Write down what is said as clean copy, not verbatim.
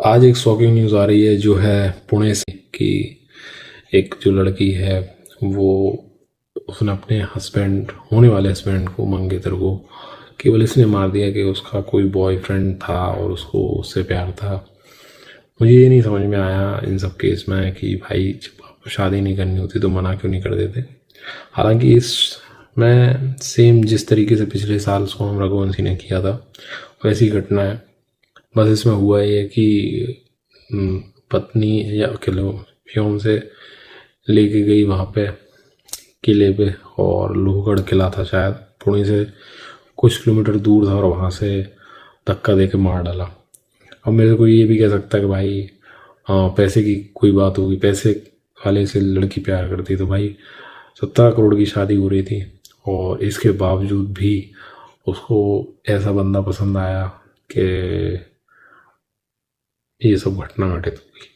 आज एक shocking news आ रही है जो है पुणे से कि एक जो लड़की है वो उसने अपने हस्बैंड होने वाले हस्बैंड को मंगेतर को केवल इसने मार दिया कि उसका कोई बॉयफ्रेंड था और उसको उससे प्यार था। मुझे ये नहीं समझ में आया इन सब केस में कि भाई जब आपको शादी नहीं करनी होती तो मना क्यों नहीं कर देते। हालांकि इस में सेम जिस तरीके से पिछले साल सोनम रघुवंशी ने किया था वैसी घटना है। बस इसमें हुआ ये कि पत्नी या किलो फ्योम से लेके गई वहाँ पे किले पे, और लोहगढ़ किला था शायद, पुणे से कुछ किलोमीटर दूर था, और वहाँ से धक्का दे के मार डाला। अब मेरे को ये भी कह सकता है कि भाई हाँ पैसे की कोई बात होगी, पैसे वाले से लड़की प्यार करती तो भाई 17 करोड़ की शादी हो रही थी और इसके बावजूद भी उसको ऐसा बंदा पसंद आया कि ये सब घटना घटित हुई।